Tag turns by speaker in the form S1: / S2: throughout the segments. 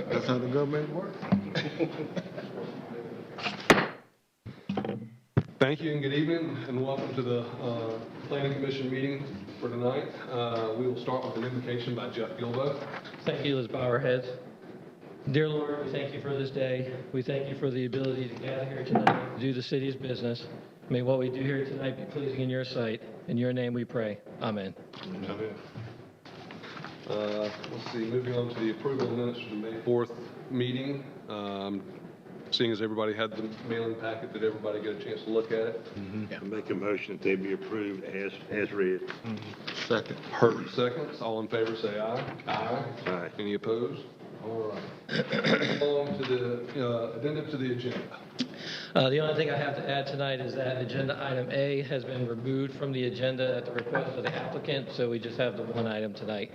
S1: That's how the government works.
S2: Thank you and good evening and welcome to the Planning Commission meeting for tonight. We will start with an invocation by Jeff Gilbo.
S3: Thank you. Let's bow our heads. Dear Lord, we thank you for this day. We thank you for the ability to gather here tonight to do the city's business. May what we do here tonight be pleasing in your sight. In your name we pray. Amen.
S2: Amen. Let's see, moving on to the approval of minutes for the May 4th meeting. Seeing as everybody had the mailing packet, did everybody get a chance to look at it?
S1: Yeah.
S4: I make a motion that they be approved as read.
S1: Second.
S2: Heard seconds. All in favor say aye. Aye.
S4: Aye.
S2: Any opposed? All right. On to the addendum to the agenda.
S3: The only thing I have to add tonight is that agenda item A has been removed from the agenda at the request of the applicant, so we just have the one item tonight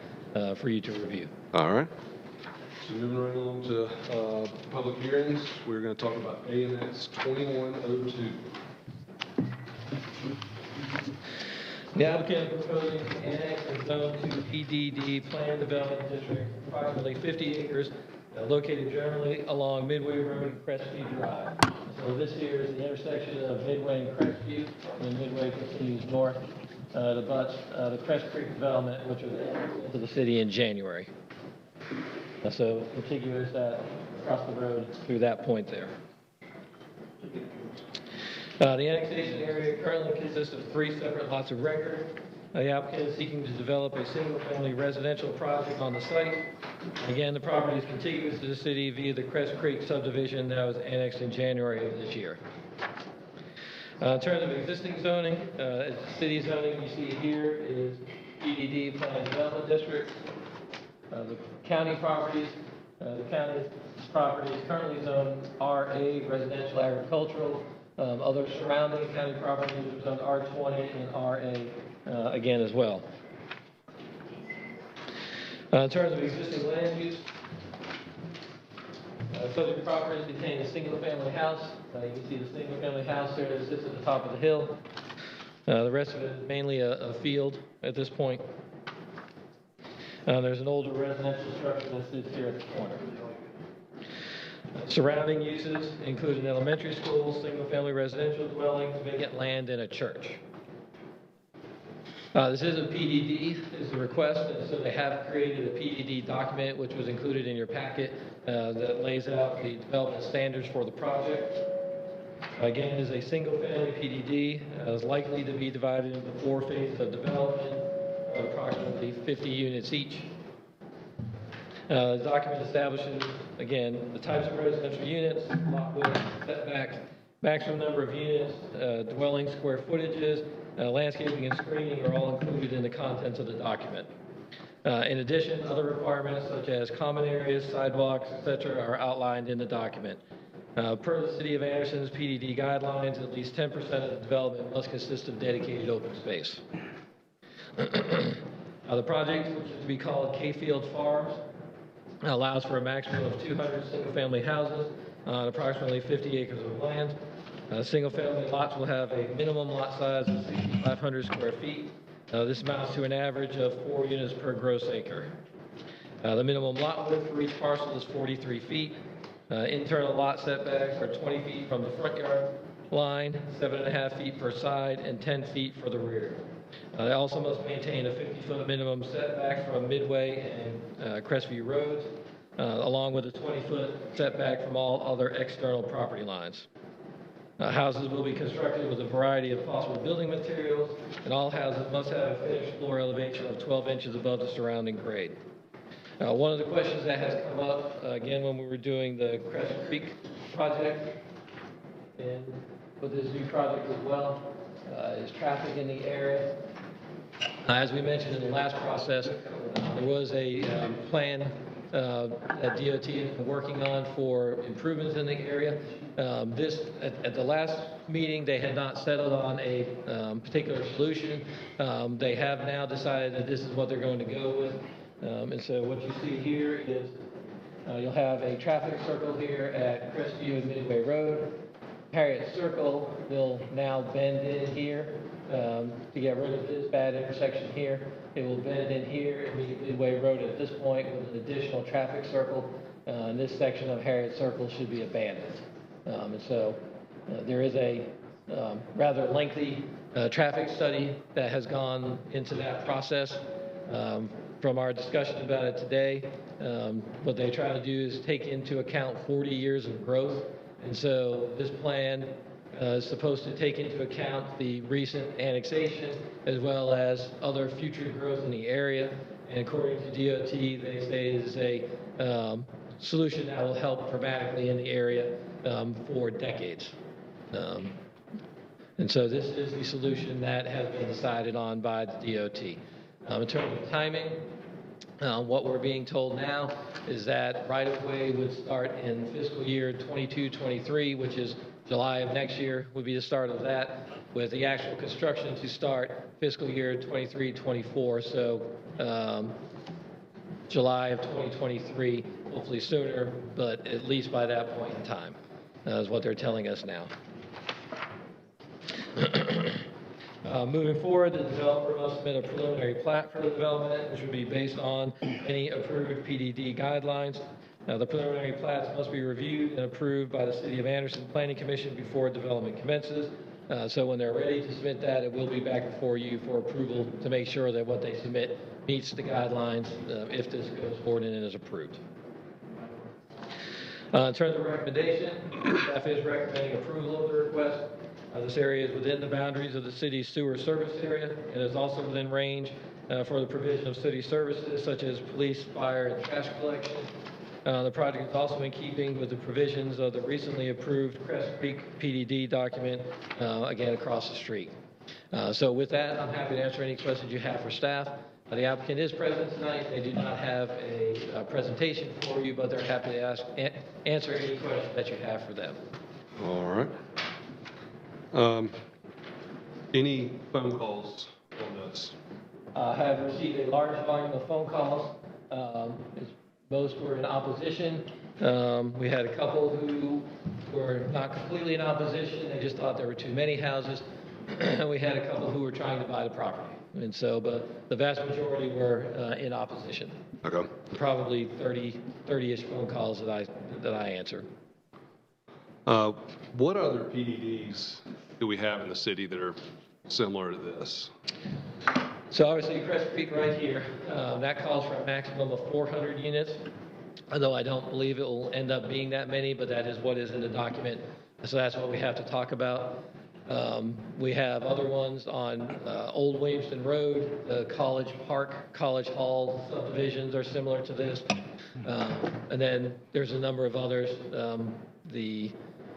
S3: for you to review.
S2: All right. So moving right along to public hearings, we're going to talk about AMX 2102.
S3: The applicant is proposing to annex and zone to PDD Planned Development District, approximately 50 acres, located generally along Midway Road and Crestview Drive. So this here is the intersection of Midway and Crestview, and Midway continues north to butts the Crest Creek development, which was added to the city in January. So contiguous across the road through that point there. The annexation area currently consists of 3 separate lots of record. The applicant is seeking to develop a single-family residential project on the site. Again, the property is contiguous to the city via the Crest Creek subdivision that was annexed in January of this year. In terms of existing zoning, city zoning you see here is PDD Planned Development District. The county properties, the county's property is currently zoned RA, residential agricultural. Other surrounding county properties are zoned R20 and RA again as well. In terms of existing land use, subject properties contain a single-family house. You can see the single-family house there that sits at the top of the hill. The rest of it is mainly a field at this point. There's an older residential structure that sits here at the corner. Surrounding uses include an elementary school, single-family residential dwelling, vacant land, and a church. This is a PDD, is the request, and so they have created a PDD document which was included in your packet that lays out the development standards for the project. Again, it is a single-family PDD, is likely to be divided into 4 phases of development, of approximately 50 units each. The document establishes, again, the types of residential units, lot width, setbacks, maximum number of units, dwelling square footages, landscaping and screening are all included in the contents of the document. In addition, other requirements such as common areas, sidewalks, etc. are outlined in the document. Per the City of Anderson's PDD guidelines, at least 10% of the development must consist of dedicated open space. The project, which is to be called K-Field Farms, allows for a maximum of 200 single-family houses on approximately 50 acres of land. Single-family lots will have a minimum lot size of 6,500 square feet. This amounts to an average of 4 units per gross acre. The minimum lot width for each parcel is 43 feet. Internal lot setbacks are 20 feet from the front yard line, 7.5 feet per side, and 10 feet for the rear. They also must maintain a 50-foot minimum setback from Midway and Crestview Roads, along with a 20-foot setback from all other external property lines. Houses will be constructed with a variety of possible building materials, and all houses must have a finished floor elevation of 12 inches above the surrounding grade. One of the questions that has come up, again, when we were doing the Crest Creek project, and with this new project as well, is traffic in the area. As we mentioned in the last process, there was a plan that DOT has been working on for improvements in the area. At the last meeting, they had not settled on a particular solution. They have now decided that this is what they're going to go with. And so what you see here is you'll have a traffic circle here at Crestview and Midway Road. Harriet Circle will now bend in here to get rid of this bad intersection here. It will bend in here and meet Midway Road at this point with an additional traffic circle and this section of Harriet Circle should be abandoned. And so there is a rather lengthy traffic study that has gone into that process. From our discussion about it today, what they try to do is take into account 40 years of growth. And so this plan is supposed to take into account the recent annexation as well as other future growth in the area. And according to DOT, they say it is a solution that will help dramatically in the area for decades. And so this is the solution that has been decided on by the DOT. In terms of timing, what we're being told now is that right-of-way would start in fiscal year 22-23, which is July of next year would be the start of that, with the actual construction to start fiscal year 23-24. So July of 2023, hopefully sooner, but at least by that point in time, is what they're telling us now. Moving forward, the developer must submit a preliminary plat for the development, which would be based on any approved PDD guidelines. Now, the preliminary plats must be reviewed and approved by the City of Anderson Planning Commission before development commences. So when they're ready to submit that, it will be back before you for approval to make sure that what they submit meets the guidelines if this goes forward and is approved. In terms of recommendation, staff is recommending approval of the request. This area is within the boundaries of the city's sewer service area and is also within range for the provision of city services such as police, fire, and trash collection. The project is also in keeping with the provisions of the recently approved Crest Creek PDD document, again across the street. So with that, I'm happy to answer any questions you have for staff. The applicant is present tonight. They do not have a presentation for you, but they're happy to answer any questions that you have for them.
S2: All right. Any phone calls on this?
S3: Have received a large volume of phone calls. Most were in opposition. We had a couple who were not completely in opposition. They just thought there were too many houses. And we had a couple who were trying to buy the property. And so, but the vast majority were in opposition.
S2: Okay.
S3: Probably 30-ish phone calls that I answered.
S2: What other PDDs do we have in the city that are similar to this?
S3: So obviously Crest Creek right here, that calls for a maximum of 400 units, although I don't believe it will end up being that many, but that is what is in the document. So that's what we have to talk about. We have other ones on Old Williamston Road, the College Park, College Hall subdivisions are similar to this. And then there's a number of others. The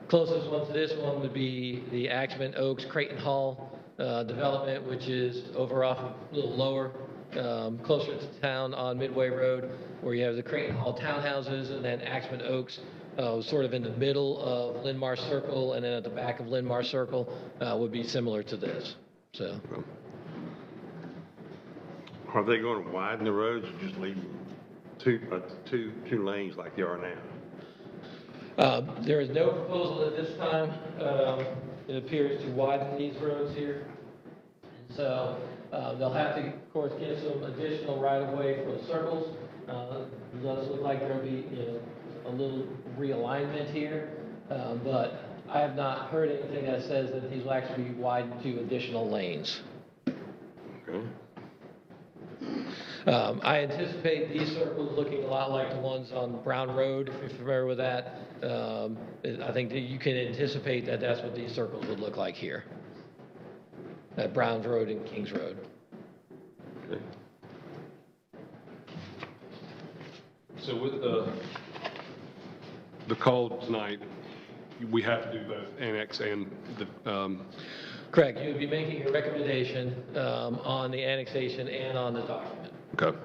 S3: closest one to this one would be the Axman Oaks Creighton Hall development, which is over off a little lower, closer to town on Midway Road, where you have the Creighton Hall townhouses, and then Axman Oaks sort of in the middle of Linn-Mar Circle, and then at the back of Linn-Mar Circle would be similar to this. So,
S4: Are they going to widen the roads or just leave two lanes like they are now?
S3: There is no proposal at this time. It appears to widen these roads here. So they'll have to, of course, get some additional right-of-way for the circles. It does look like there'll be a little realignment here, but I have not heard anything that says that these will actually be widened to additional lanes.
S4: Okay.
S3: I anticipate these circles looking a lot like the ones on Brown Road, if you're familiar with that. I think that you can anticipate that that's what these circles would look like here, at Browns Road and Kings Road.
S4: Okay.
S2: So with the call tonight, we have to do both annex and the...
S3: Correct. You would be making a recommendation on the annexation and on the document.
S2: Okay.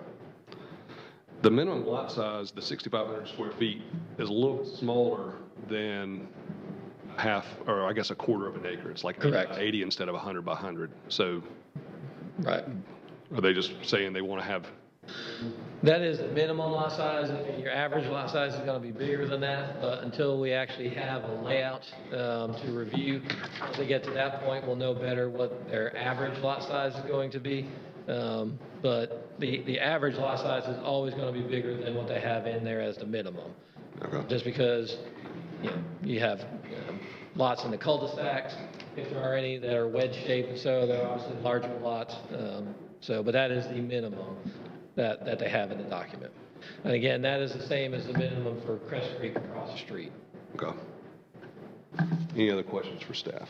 S2: The minimum lot size, the 6,500 square feet, is a little smaller than half, or I guess a quarter of an acre. It's like
S3: Correct.
S2: 80 instead of 100 by 100. So
S3: Right.
S2: are they just saying they want to have...
S3: That is the minimum lot size. And your average lot size is going to be bigger than that, but until we actually have a layout to review, once they get to that point, we'll know better what their average lot size is going to be. But the average lot size is always going to be bigger than what they have in there as the minimum.
S2: Okay.
S3: Just because, you have lots in the cul-de-sacs, if there are any that are wedge-shaped, so they're obviously larger lots. But that is the minimum that they have in the document. And again, that is the same as the minimum for Crest Creek across the street.
S2: Okay. Any other questions for staff?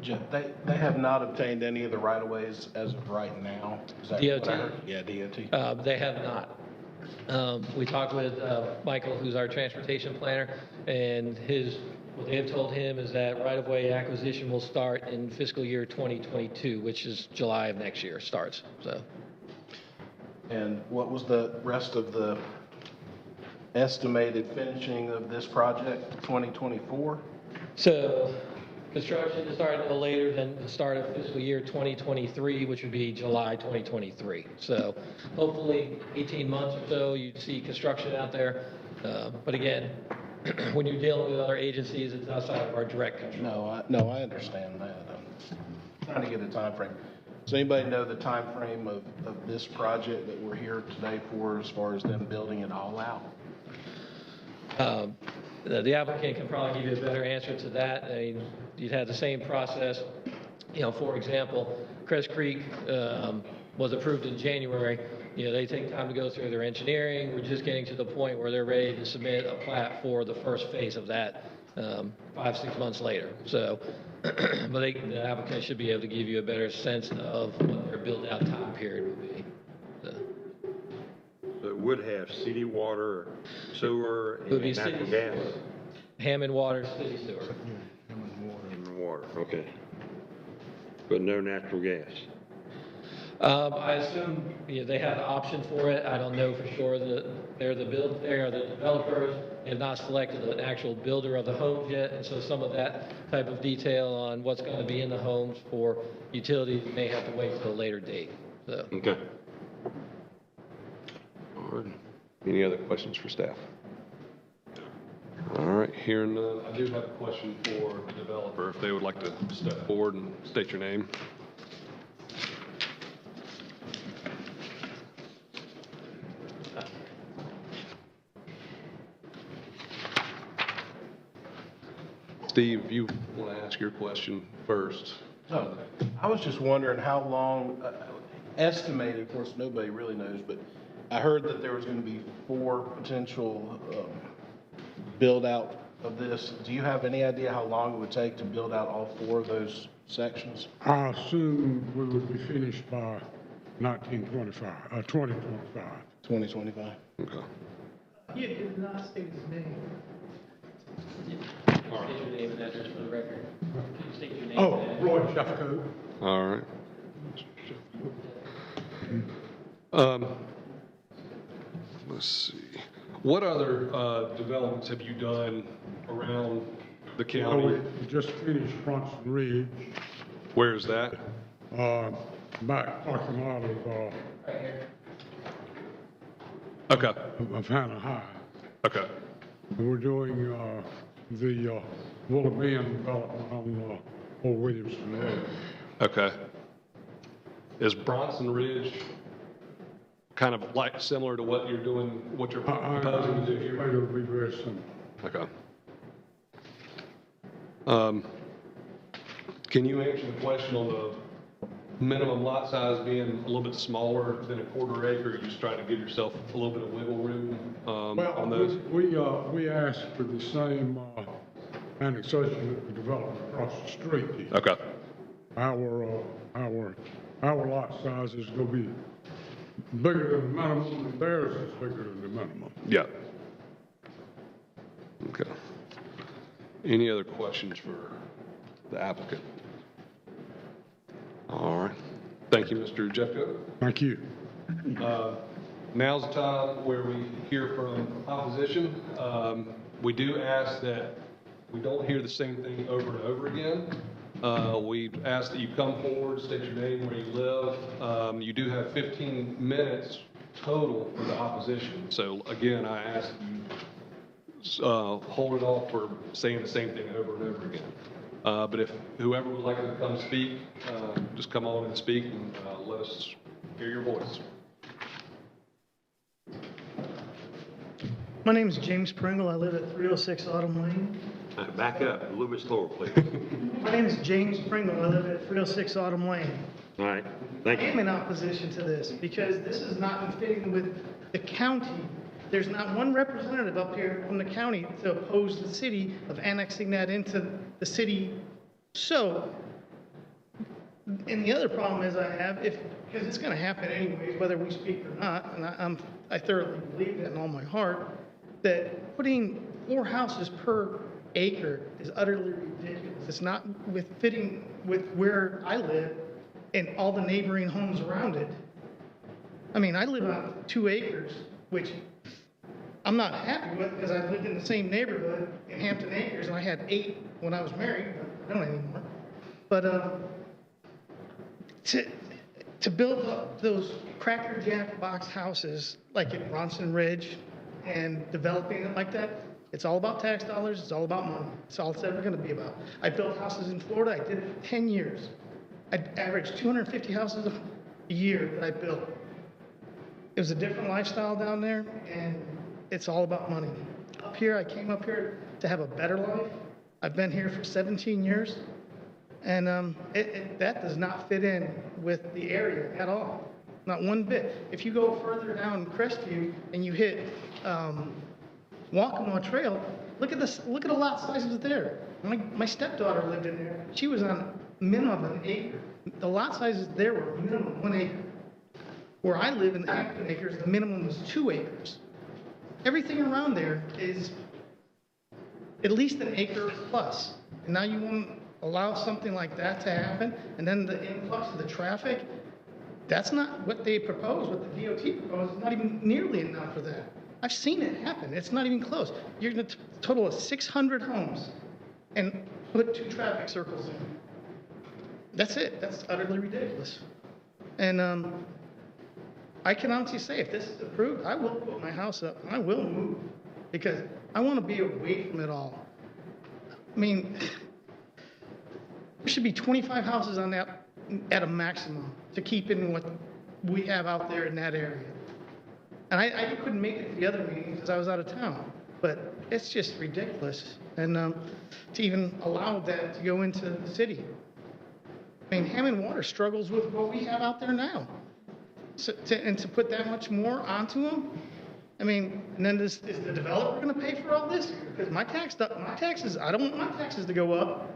S5: Jeff, they have not obtained any of the right-of-ways as of right now? Is that what I heard?
S3: DOT?
S5: Yeah, DOT.
S3: They have not. We talked with Michael, who's our transportation planner, and what they have told him is that right-of-way acquisition will start in fiscal year 2022, which is July of next year starts. So,
S5: And what was the rest of the estimated finishing of this project, 2024?
S3: so construction is starting a little later than the start of fiscal year 2023, which would be July 2023. So hopefully 18 months or so, you'd see construction out there. But again, when you're dealing with other agencies, it's outside of our direct control.
S5: No, I understand that. I'm trying to get a time frame. Does anybody know the time frame of this project that we're here today for, as far as them building it all out?
S3: The applicant can probably give you a better answer to that. I mean, you'd have the same process. For example, Crest Creek was approved in January. They take time to go through their engineering. We're just getting to the point where they're ready to submit a plat for the first phase of that 5-6 months later. So, but the applicant should be able to give you a better sense of what their build-out time period would be.
S4: So it would have city water, sewer,
S3: It would be
S4: and natural
S3: city
S4: gas?
S3: sewer. Hammond Water, city sewer.
S4: And water, okay. But no natural gas?
S3: I assume they have the option for it. I don't know for sure that they are the developers. They have not selected an actual builder of the homes yet, and so some of that type of detail on what's going to be in the homes for utilities may have to wait till a later date. So.
S4: Okay.
S2: All right. Any other questions for staff? All right, hearing none, I do have a question for the developer, if they would like to step forward and state your name. Steve, if you want to ask your question first.
S5: So, I was just wondering how long, estimated, of course, nobody really knows, but I heard that there was going to be 4 potential build-out of this. Do you have any idea how long it would take to build out all 4 of those sections?
S1: I assume we would be finished by 2025.
S5: 2025.
S2: Okay.
S6: Yeah, did not state his name.
S3: State your name and address for the record. State your name
S1: Oh,
S3: and address.
S1: Roy Jeffco.
S2: All right. Let's see. What other developments have you done around the county?
S1: We just finished Bronson Ridge,
S2: Where is that?
S1: back parking lot of
S2: Okay.
S1: Hannah High.
S2: Okay.
S1: And we're doing the Willow Bend development on Old Williamson Road.
S2: Okay. Is Bronson Ridge kind of like similar to what you're doing, what you're
S1: I
S2: proposing to do
S1: think
S2: here?
S1: it'll be very similar.
S2: Okay. Can you answer the question on the minimum lot size being a little bit smaller than a quarter acre? You're just trying to give yourself a little bit of wiggle room on those?
S1: We asked for the same annexation of the development across the street.
S2: Okay.
S1: Our lot size is gonna be bigger than the minimum, and theirs is bigger than the minimum.
S2: Yeah. Okay. Any other questions for the applicant? All right. Thank you, Mr. Jeffco.
S1: Thank you.
S2: Now's the time where we hear from opposition. We do ask that we don't hear the same thing over and over again. We ask that you come forward, state your name, where you live. You do have 15 minutes total for the opposition. So again, I ask you hold it off for saying the same thing over and over again. But if whoever would like to come speak, just come on and speak and let us hear your voice.
S6: My name is James Pringle. I live at 306 Autumn Lane.
S4: Back up a little bit slower, please.
S6: My name is James Pringle. I live at 306 Autumn Lane.
S4: All right,
S6: I
S4: thank
S6: am
S4: you.
S6: in opposition to this because this is not in fitting with the county. There's not one representative up here from the county to oppose the city of annexing that into the city. So, and the other problem is I have, because it's going to happen anyways, whether we speak or not, and I thoroughly believe that in all my heart, that putting 4 houses per acre is utterly ridiculous. It's not fitting with where I live and all the neighboring homes around it. I mean, I live on 2 acres, which I'm not happy with because I lived in the same neighborhood in Hampton Acres and I had 8 when I was married, but I don't anymore. But to build up those Cracker Jack box houses like at Bronson Ridge and developing it like that, it's all about tax dollars, it's all about money. It's all it's ever going to be about. I built houses in Florida, I did it for 10 years. I averaged 250 houses a year that I built. It was a different lifestyle down there, and it's all about money. Up here, I came up here to have a better life. I've been here for 17 years, and that does not fit in with the area at all. Not one bit. If you go further down Crestview and you hit Waccamaw Trail, look at the lot sizes there. My stepdaughter lived in there. She was on a minimum of 1 acre. The lot sizes there were minimum 1 acre. Where I live in the Hampton Acres, the minimum was 2 acres. Everything around there is at least 1 acre plus. And now you want to allow something like that to happen, and then the influx of the traffic, that's not what they propose, what the DOT proposed, is not even nearly enough for that. I've seen it happen. It's not even close. You're going to total of 600 homes and put 2 traffic circles in. That's it. That's utterly ridiculous. And I can honestly say, if this is approved, I will put my house up. I will move because I want to be away from it all. I mean, there should be 25 houses on that at a maximum to keep in what we have out there in that area. And I couldn't make it to the other meeting because I was out of town. But it's just ridiculous. And to even allow that to go into the city. I mean, Hammond Water struggles with what we have out there now. So to put that much more onto them, I mean, and then is the developer going to pay for all this? Because my taxes, I don't want my taxes to go up,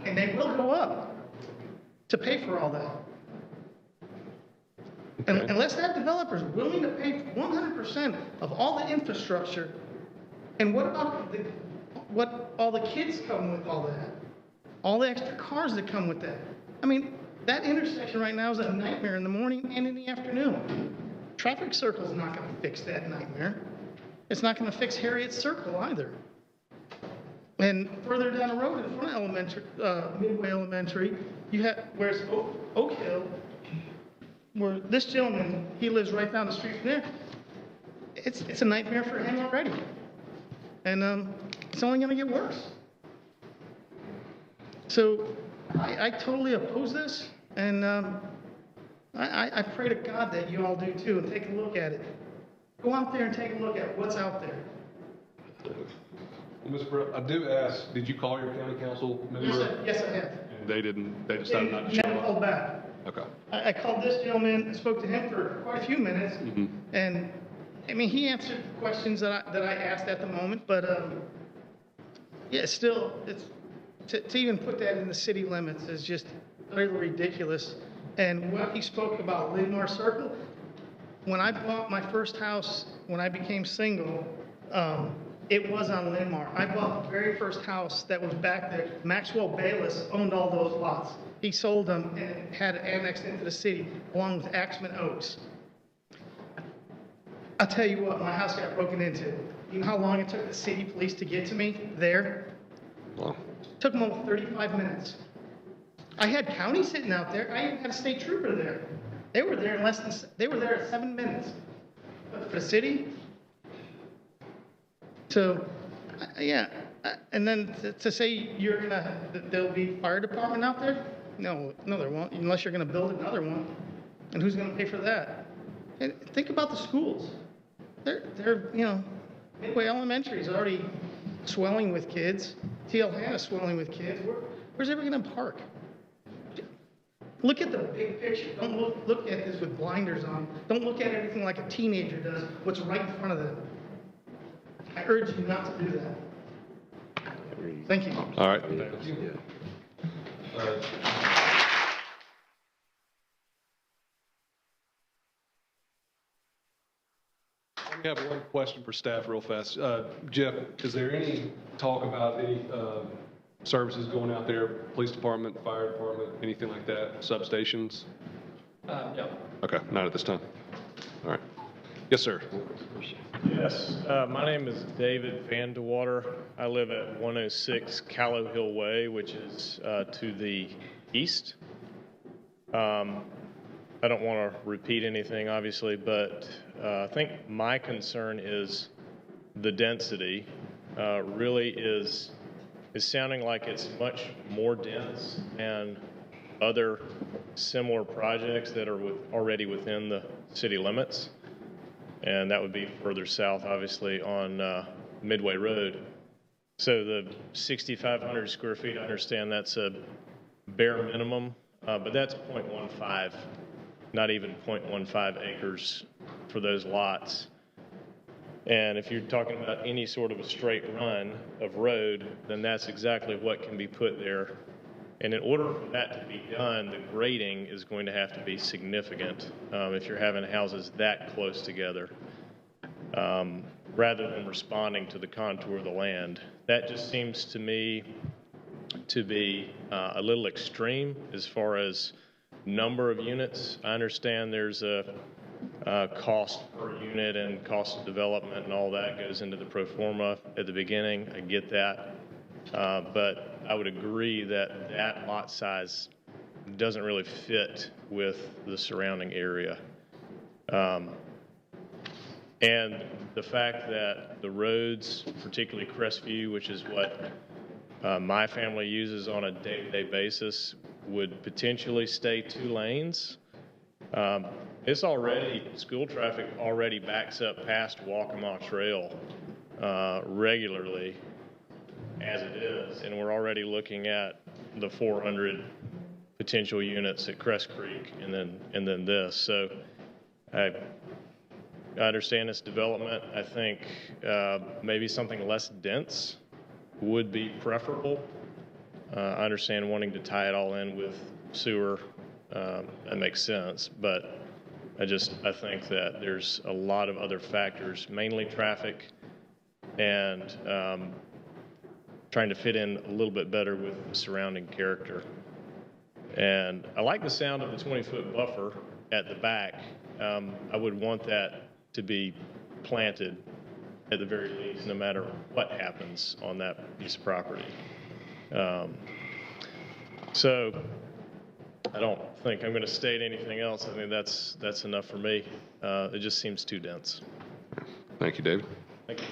S6: and they will go up to pay for all that. And unless that developer is willing to pay 100% of all the infrastructure, and what about what all the kids come with all that? All the extra cars that come with that? I mean, that intersection right now is a nightmare in the morning and in the afternoon. Traffic circle is not going to fix that nightmare. It's not going to fix Harriet's Circle either. And further down the road in front of Midway Elementary, you have where's Oak Hill, where this gentleman, he lives right down the street from there. It's a nightmare for him already. And it's only going to get worse. So I totally oppose this, and I pray to God that you all do too, and take a look at it. Go out there and take a look at what's out there.
S2: Well, Mr. Brett, I do ask, did you call your county council member?
S6: Yes, I have.
S2: And they decided not to
S6: He
S2: show
S6: never
S2: up?
S6: called back.
S2: Okay.
S6: I called this gentleman, spoke to him for quite a few minutes, and I mean, he answered the questions that I asked at the moment, but yeah, still, it's to even put that in the city limits is just utterly ridiculous. And what he spoke about Lindmar Circle, when I bought my first house, when I became single, it was on Lindmar. I bought the very first house that was back there. Maxwell Bayless owned all those lots. He sold them and had it annexed into the city along with Axman Oaks. I'll tell you what, my house got broken into. You know how long it took the city police to get to me there?
S2: Well,
S6: It took them over 35 minutes. I had county sitting out there. I even had a state trooper there. They were there they were there at 7 minutes. But for the city? So, yeah. And then to say there'll be fire department out there? No, there won't, unless you're going to build another one. And who's going to pay for that? And think about the schools. They're Midway Elementary is already swelling with kids. TL Hannah's swelling with kids. Where's everyone gonna park? Look at the big picture. Don't look at this with blinders on. Don't look at everything like a teenager does, what's right in front of them. I urge you not to do that. Thank you.
S2: All right. We have one question for staff real fast. Jeff, is there any talk about any services going out there, police department, fire department, anything like that, substations?
S3: No.
S2: Okay, not at this time. All right. Yes, sir.
S7: Yes, my name is David Vandewater. I live at 106 Callow Hill Way, which is to the east. I don't want to repeat anything, obviously, but I think my concern is the density really is sounding like it's much more dense than other similar projects that are already within the city limits. And that would be further south, obviously, on Midway Road. So the 6,500 square feet, I understand that's a bare minimum, but that's 0.15, not even 0.15 acres for those lots. And if you're talking about any sort of a straight run of road, then that's exactly what can be put there. And in order for that to be done, the grading is going to have to be significant if you're having houses that close together, rather than responding to the contour of the land. That just seems to me to be a little extreme as far as number of units. I understand there's a cost per unit and cost of development and all that goes into the pro forma at the beginning. I get that. But I would agree that that lot size doesn't really fit with the surrounding area. And the fact that the roads, particularly Crestview, which is what my family uses on a day-to-day basis, would potentially stay 2 lanes. It's already, school traffic already backs up past Waccamaw Trail regularly as it is, and we're already looking at the 400 potential units at Crest Creek and then this. So I understand this development. I think maybe something less dense would be preferable. I understand wanting to tie it all in with sewer. That makes sense, but I think that there's a lot of other factors, mainly traffic and trying to fit in a little bit better with the surrounding character. And I like the sound of the 20-foot buffer at the back. I would want that to be planted at the very least, no matter what happens on that piece of property. So I don't think I'm going to state anything else. I think that's enough for me. It just seems too dense.
S2: Thank you, David.
S7: Thank you.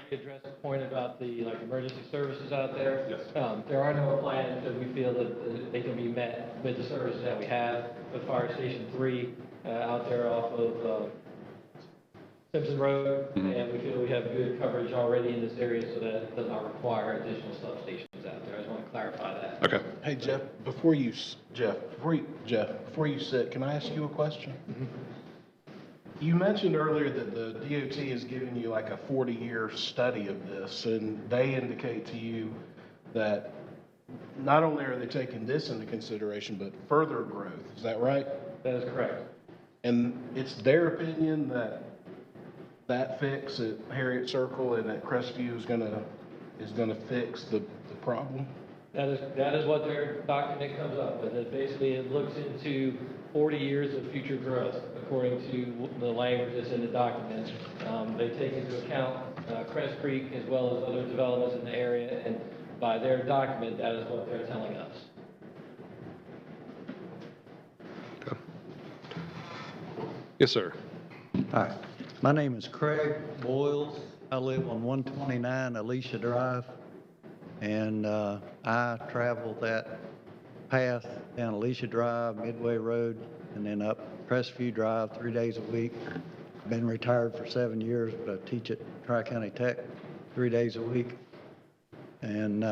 S3: Address the point about the emergency services out there. Yes. There are no plans that we feel that they can be met with the services that we have with Fire Station 3 out there off of Simpson Road, and we feel we have good coverage already in this area, so that it does not require additional substations out there. I just want to clarify that.
S2: Okay.
S5: Hey, Jeff, before you sit, can I ask you a question? Mm-hmm. You mentioned earlier that the DOT is giving you like a 40-year study of this, and they indicate to you that not only are they taking this into consideration, but further growth. Is that right?
S3: That is correct.
S5: And it's their opinion that that fix at Harriet Circle and at Crestview is gonna fix the problem?
S3: That is what their document comes up with. It looks into 40 years of future growth, according to the language that's in the document. They take into account Crest Creek as well as other developments in the area, and by their document, that is what they're telling us.
S2: Okay. Yes, sir.
S8: Hi, my name is Craig Boyles. I live on 129 Alicia Drive, and I travel that path down Alicia Drive, Midway Road, and then up Crestview Drive 3 days a week. Been retired for 7 years, but I teach at Tri-County Tech 3 days a week. And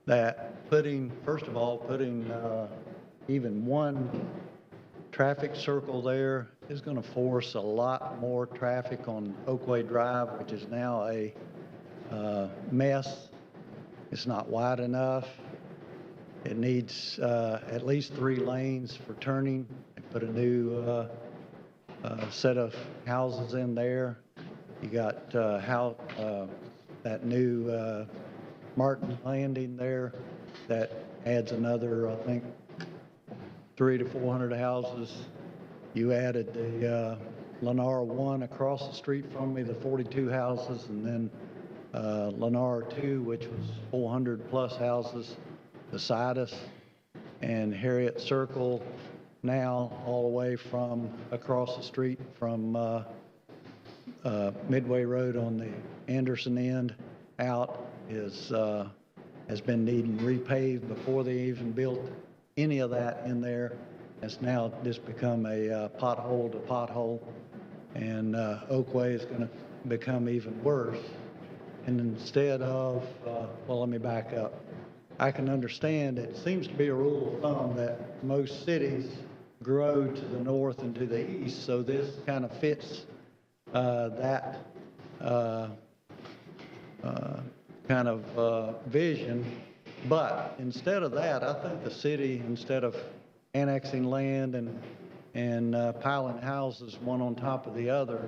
S8: that first of all, putting even one traffic circle there is going to force a lot more traffic on Oakway Drive, which is now a mess. It's not wide enough. It needs at least 3 lanes for turning. They put a new set of houses in there. You got that new Martin Landing there that adds another, I think, 300 to 400 houses. You added the Lennar 1 across the street from me, the 42 houses, and then Lennar 2, which was 400 plus houses beside us, and Harriet Circle now all the way from across the street from Midway Road on the Anderson end out has been needing repaved before they even built any of that in there. It's now just become a pothole to pothole, and Oakway is going to become even worse. And instead of, well, let me back up. I can understand it seems to be a rule of thumb that most cities grow to the north and to the east, so this kind of fits that kind of vision. But instead of that, I think the city, instead of annexing land and piling houses one on top of the other,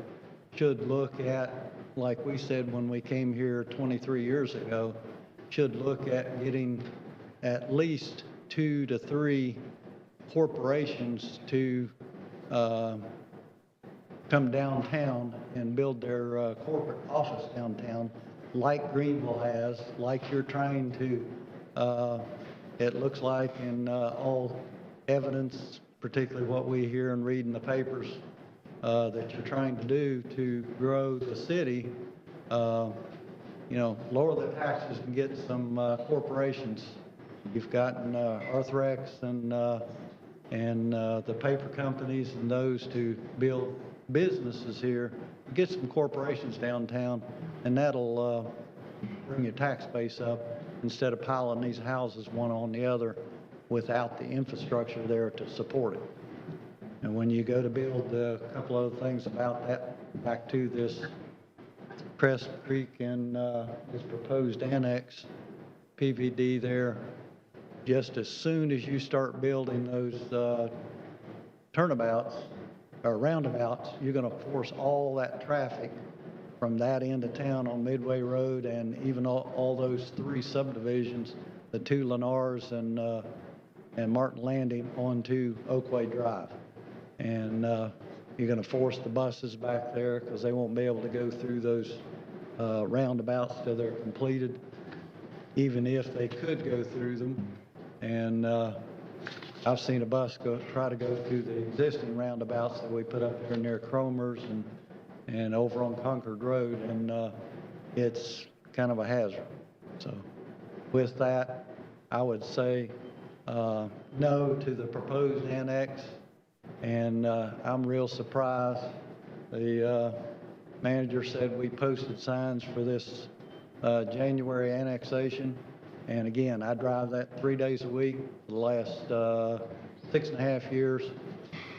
S8: should look at, like we said when we came here 23 years ago, should look at getting at least 2 to 3 corporations to come downtown and build their corporate office downtown, like Greenville has, like you're trying to, it looks like in all evidence, particularly what we hear and read in the papers, that you're trying to do to grow the city. You know, lower the taxes and get some corporations. You've gotten Arthrex and the paper companies and those to build businesses here. Get some corporations downtown, and that'll bring your tax base up instead of piling these houses one on the other without the infrastructure there to support it. And when you go to build a couple other things about that, back to this Crest Creek and this proposed annex, PVD there, just as soon as you start building those turnabouts or roundabouts, you're going to force all that traffic from that end of town on Midway Road and even all those 3 subdivisions, the 2 Lennars and Martin Landing onto Oakway Drive. And you're going to force the buses back there because they won't be able to go through those roundabouts till they're completed, even if they could go through them. And I've seen a bus try to go through the existing roundabouts that we put up there near Cromer's and over on Concord Road, and it's kind of a hazard. So with that, I would say no to the proposed annex. And I'm real surprised. The manager said we posted signs for this January annexation. And again, I drive that 3 days a week for the last 6.5 years.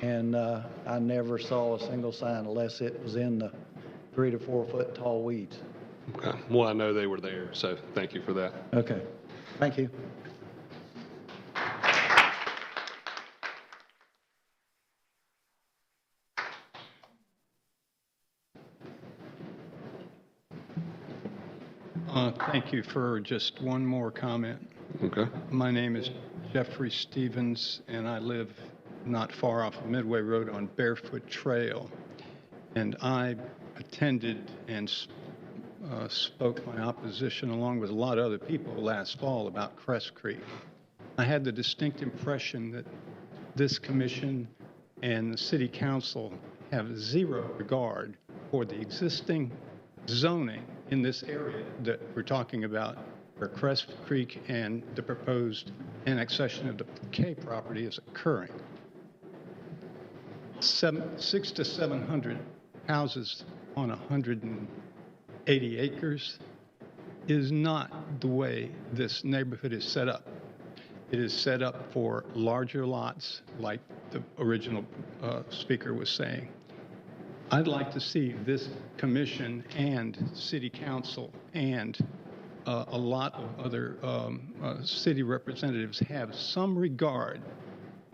S8: And I never saw a single sign unless it was in the 3 to 4 foot tall weeds.
S2: Okay. Well, I know they were there, so thank you for that.
S8: Okay. Thank you.
S9: Thank you for just one more comment.
S2: Okay.
S9: My name is Jeffrey Stevens, and I live not far off of Midway Road on Barefoot Trail. And I attended and spoke my opposition along with a lot of other people last fall about Crest Creek. I had the distinct impression that this commission and the city council have zero regard for the existing zoning in this area that we're talking about for Crest Creek and the proposed annexation of the K property is occurring. 600 to 700 houses on 180 acres is not the way this neighborhood is set up. It is set up for larger lots, like the original speaker was saying. I'd like to see this commission and city council and a lot of other city representatives have some regard,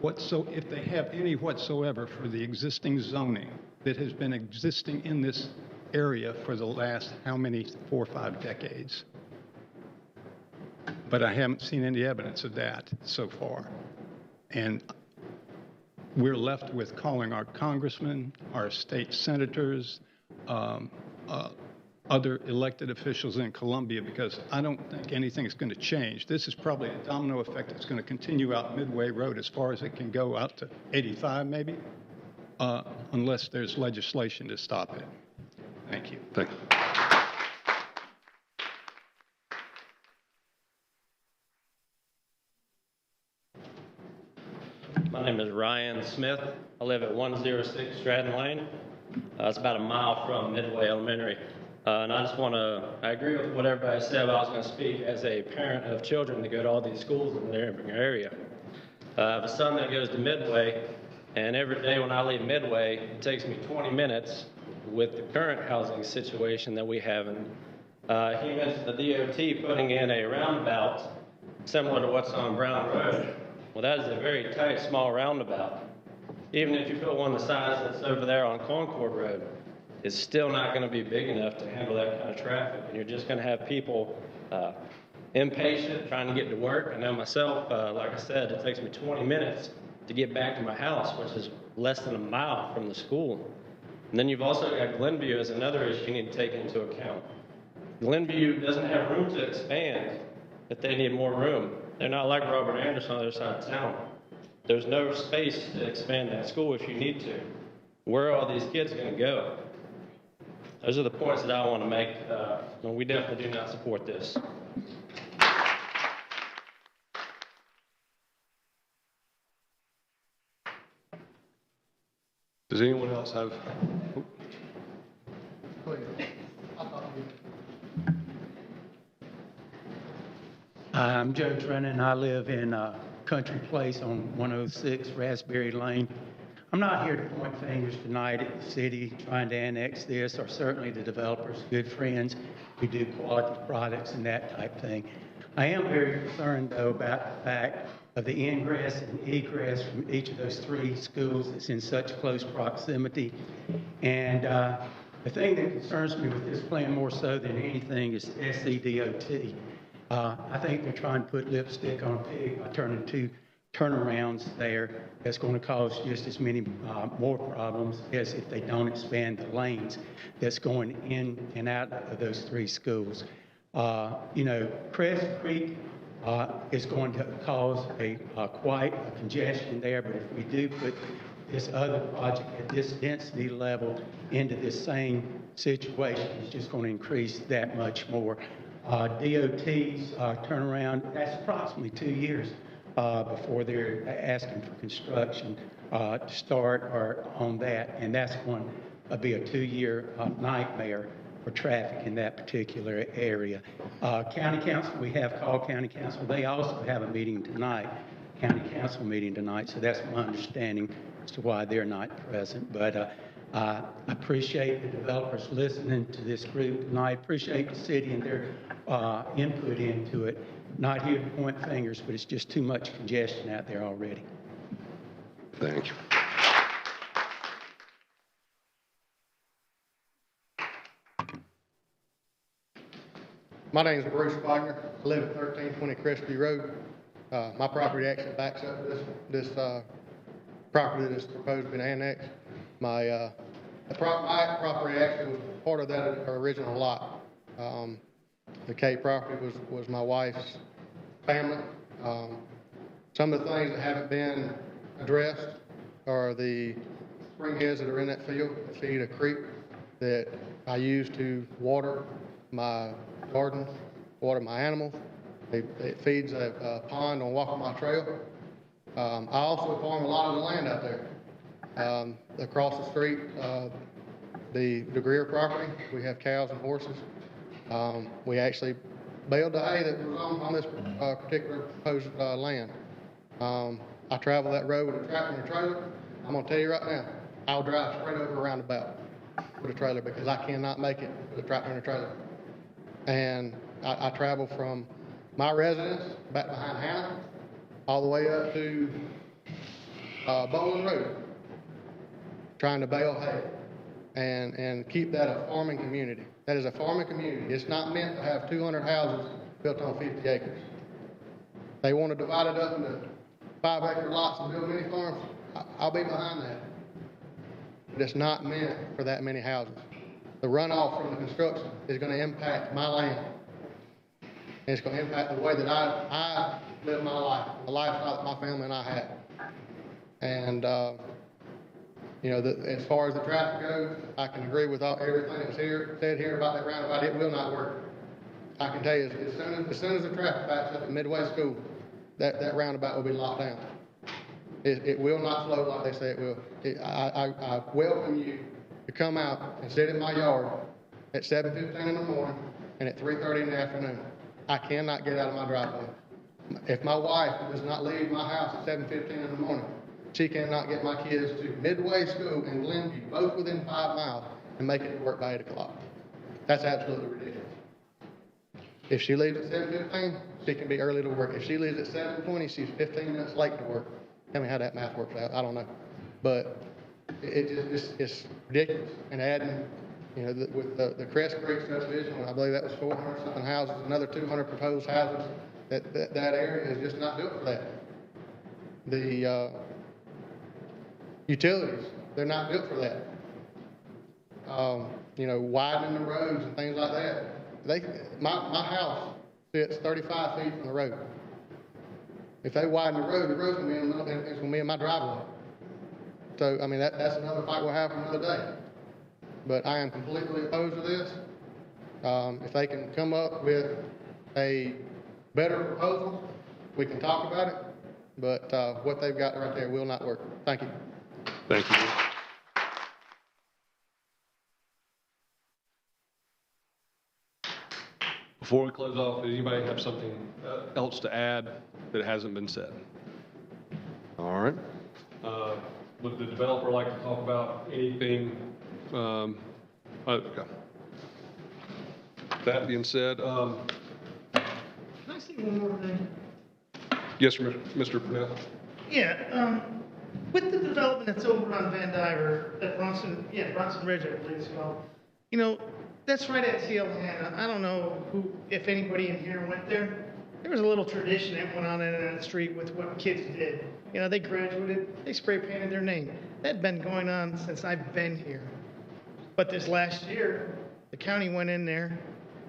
S9: if they have any whatsoever, for the existing zoning that has been existing in this area for the last, how many, 4 or 5 decades. But I haven't seen any evidence of that so far. And we're left with calling our congressmen, our state senators, other elected officials in Columbia, because I don't think anything's going to change. This is probably a domino effect that's going to continue out Midway Road as far as it can go out to 85 maybe, unless there's legislation to stop it. Thank you.
S4: Thank you.
S10: My name is Ryan Smith. I live at 106 Stratton Lane. It's about a mile from Midway Elementary. And I agree with what everybody said, but I was going to speak as a parent of children that go to all these schools in their area. I have a son that goes to Midway, and every day when I leave Midway, it takes me 20 minutes with the current housing situation that we have. And he mentioned the DOT putting in a roundabout similar to what's on Brown Road. Well, that is a very tight, small roundabout. Even if you put one the size that's over there on Concord Road, it's still not going to be big enough to handle that kind of traffic. And you're just going to have people impatient, trying to get to work. I know myself, like I said, it takes me 20 minutes to get back to my house, which is less than a mile from the school. And then you've also got Glenview as another issue you need to take into account. Glenview doesn't have room to expand, but they need more room. They're not like Robert Anderson on the other side of town. There's no space to expand that school if you need to. Where are all these kids going to go? Those are the points that I want to make. And we definitely do not support this.
S2: Does anyone else have?
S11: I'm Joe Trennan. I live in Country Place on 106 Raspberry Lane. I'm not here to point fingers tonight at the city trying to annex this, or certainly the developers, good friends who do quality products and that type thing. I am very concerned, though, about the fact of the ingress and egress from each of those 3 schools that's in such close proximity. And the thing that concerns me with this plan more so than anything is SCDOT. I think they're trying to put lipstick on a pig by turning 2 turnarounds there. That's going to cause just as many more problems as if they don't expand the lanes that's going in and out of those 3 schools. Crest Creek is going to cause quite a congestion there, but if we do put this other project at this density level into this same situation, it's just going to increase that much more. DOT's turnaround, that's approximately 2 years before they're asking for construction to start or on that, and that's going to be a 2-year nightmare for traffic in that particular area. County Council, we have called County Council. They also have a meeting tonight, County Council meeting tonight, so that's my understanding as to why they're not present. But I appreciate the developers listening to this group tonight. Appreciate the city and their input into it. Not here to point fingers, but it's just too much congestion out there already.
S4: Thank you.
S12: My name is Bruce Wagner. I live at 1320 Crestview Road. My property actually backs up to this property that is proposed to be annexed. My property actually was part of that original lot. The K property was my wife's family. Some of the things that haven't been addressed are the springheads that are in that field that feed a creek that I use to water my garden, water my animals. It feeds a pond on Walkmore Trail. I also farm a lot of the land out there. Across the street, the Greer property, we have cows and horses. We actually baled the hay that was on this particular proposed land. I travel that road with a tractor and a trailer. I'm gonna tell you right now, I'll drive straight over a roundabout with a trailer because I cannot make it with a tractor and a trailer. And I travel from my residence back behind Hannah all the way up to Bowling Road, trying to bale hay and keep that a farming community. That is a farming community. It's not meant to have 200 houses built on 50 acres. They want to divide it up into 5-acre lots and build mini farms. I'll be behind that. But it's not meant for that many houses. The runoff from the construction is going to impact my land. And it's going to impact the way that I live my life, the lifestyle that my family and I have. And, you know, as far as the traffic goes, I can agree with everything that's said here about that roundabout. It will not work. I can tell you, as soon as the traffic backs up at Midway School, that roundabout will be locked down. It will not flow like they say it will. I welcome you to come out and sit in my yard at 7:15 in the morning and at 3:30 in the afternoon. I cannot get out of my driveway. If my wife does not leave my house at 7:15 in the morning, she cannot get my kids to Midway School and Glenview, both within 5 miles, and make it to work by 8 o'clock. That's absolutely ridiculous. If she leaves at 7:15, she can be early to work. If she leaves at 7:20, she's 15 minutes late to work. Tell me how that math works out. I don't know. But it's ridiculous. And adding, you know, with the Crest Creek subdivision, I believe that was 400 something houses, another 200 proposed houses, that area is just not built for that. The utilities, they're not built for that. You know, widening the roads and things like that. My house sits 35 feet from the road. If they widen the road's gonna be it's gonna be in my driveway. So, I mean, that's another fight we'll have another day. But I am completely opposed to this. If they can come up with a better proposal, we can talk about it. But what they've got right there will not work. Thank you.
S2: Thank you. Before we close off, does anybody have something else to add that hasn't been said? All right. Would the developer like to talk about anything? Okay. That being said,
S6: Can I say one more thing?
S2: yes, Mr. Purnell.
S6: Yeah, with the development that's over on Van Diver, at Bronson Ridge, I believe it's called, you know, that's right at CL Hannah. I don't know if anybody in here went there. There was a little tradition that went on in that street with what kids did. You know, they graduated, they spray painted their name. That had been going on since I've been here. But this last year, the county went in there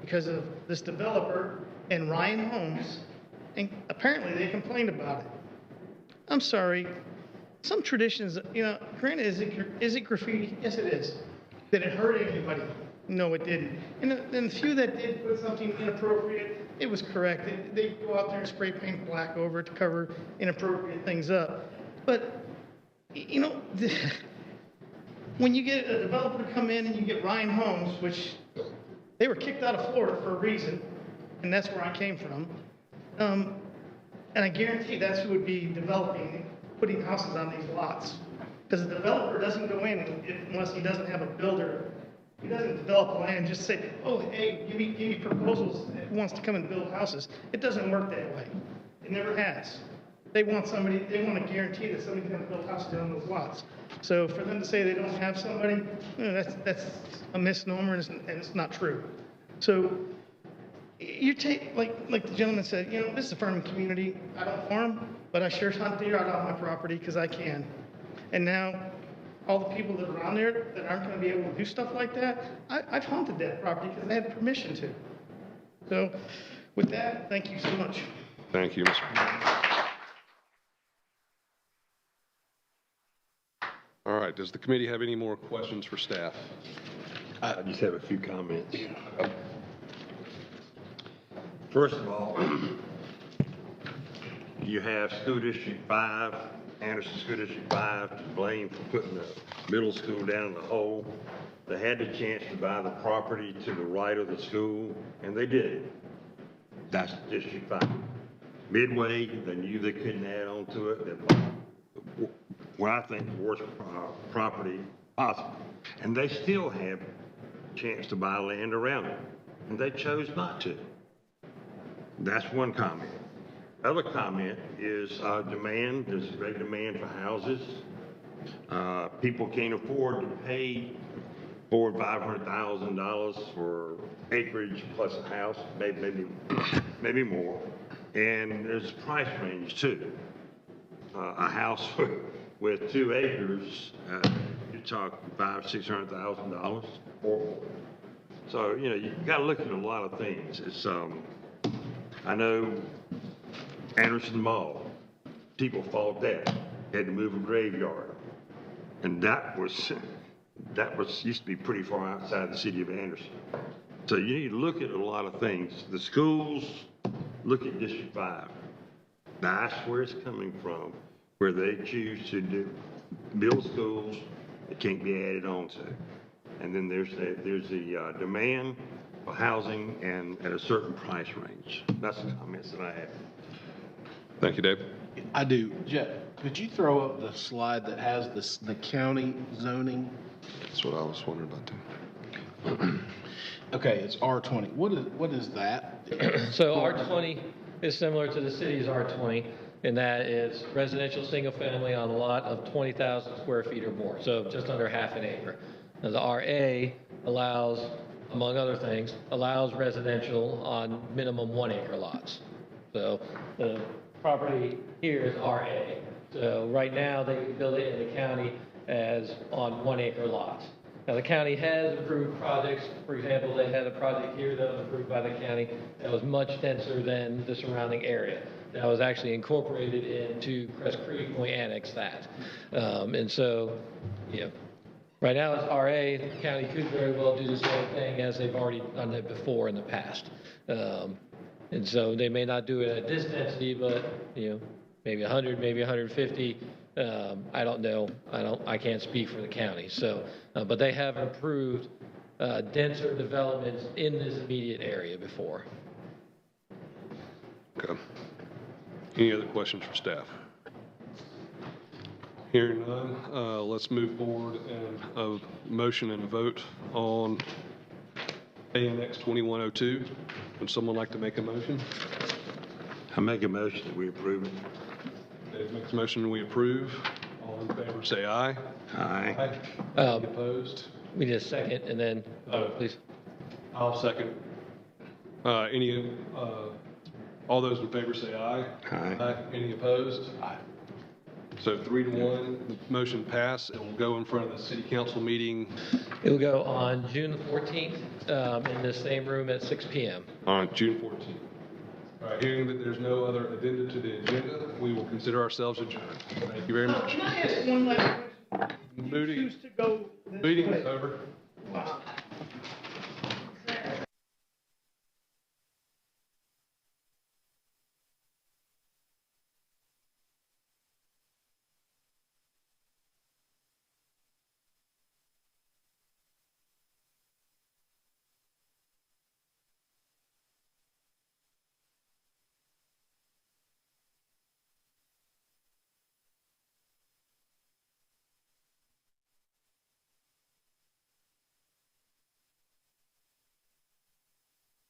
S6: because of this developer and Ryan Holmes, and apparently they complained about it. I'm sorry. Some traditions, you know, granted, is it graffiti? Yes, it is. Did it hurt anybody? No, it didn't. And the few that did put something inappropriate, it was correct. They go out there and spray paint black over it to cover inappropriate things up. But, you know, when you get a developer to come in and you get Ryan Holmes, which they were kicked out of Florida for a reason, and that's where I came from. And I guarantee that's who would be developing, putting houses on these lots. Because the developer doesn't go in unless he doesn't have a builder. He doesn't develop land and just say, oh, hey, give me proposals. Who wants to come and build houses? It doesn't work that way. It never has. They want to guarantee that somebody's going to build houses on those lots. So for them to say they don't have somebody, you know, that's a misnomer and it's not true. So you take, like the gentleman said, you know, this is a farming community. I don't farm, but I sure hunt deer out on my property because I can. And now all the people that are around there that aren't going to be able to do stuff like that, I've hunted that property because I had permission to. So with that, thank you so much.
S2: Thank you, Mr. All right, does the committee have any more questions for staff?
S4: I just have a few comments. First of all, You have School District 5, Anderson School District 5 to blame for putting the middle school down in the hole. They had the chance to buy the property to the right of the school, and they did it. That's District 5. Midway, they knew they couldn't add on to it. They bought what I think the worst property possible. And they still have a chance to buy land around it, and they chose not to. That's one comment. Other comment is demand. There's a great demand for houses. People can't afford to pay $400,000 to $500,000 for acreage plus a house, maybe more. And there's a price range too. A house with 2 acres, you're talking $500,000–600,000 or more. So you got to look at a lot of things. It's I know Anderson Mall, people fought that, had to move a graveyard, and that was used to be pretty far outside the city of Anderson. So you need to look at a lot of things. The schools, look at District 5. That's where it's coming from, where they choose to build schools that can't be added on to. And then there's the demand for housing and at a certain price range. That's the comments that I have.
S2: Thank you, Dave.
S5: I do. Jeff, could you throw up the slide that has the county zoning?
S2: That's what I was wondering about too.
S5: Okay, it's R20. What is that?
S3: So R20 is similar to the city's R20 in that it's residential single family on a lot of 20,000 square feet or more, so just under half an acre. Now the RA allows, among other things, allows residential on minimum 1 acre lots. So the property here is RA. So right now they build it in the county as on 1 acre lots. Now the county has approved projects. For example, they had a project here that was approved by the county that was much denser than the surrounding area. That was actually incorporated into Crest Creek when we annexed that. And so, right now it's RA. The county could very well do the same thing as they've already done it before in the past. And so they may not do it at this density, but maybe 100, maybe 150. I don't know. I can't speak for the county. So, but they have approved denser developments in this immediate area before.
S2: Okay. Any other questions for staff? Hearing none, let's move forward and a motion and a vote on ANX 2102. Would someone like to make a motion?
S4: I make a motion that we approve it.
S2: Dave makes a motion, we approve. All in favor, say aye.
S4: Aye.
S2: Any opposed?
S3: We need a second, and then please.
S2: I'll second. All those in favor say aye.
S4: Aye.
S2: Any opposed? Aye. So 3-1, the motion passed. It will go in front of the city council meeting.
S3: It will go on June 14th in the same room at 6 p.m.
S2: On June 14th. All right, hearing that there's no other addenda to the agenda, we will consider ourselves adjourned. Thank you very much.
S6: Can I ask one last question?
S2: Moody,
S6: Choose to go this
S2: meeting
S6: way.
S2: is over.
S6: Wow.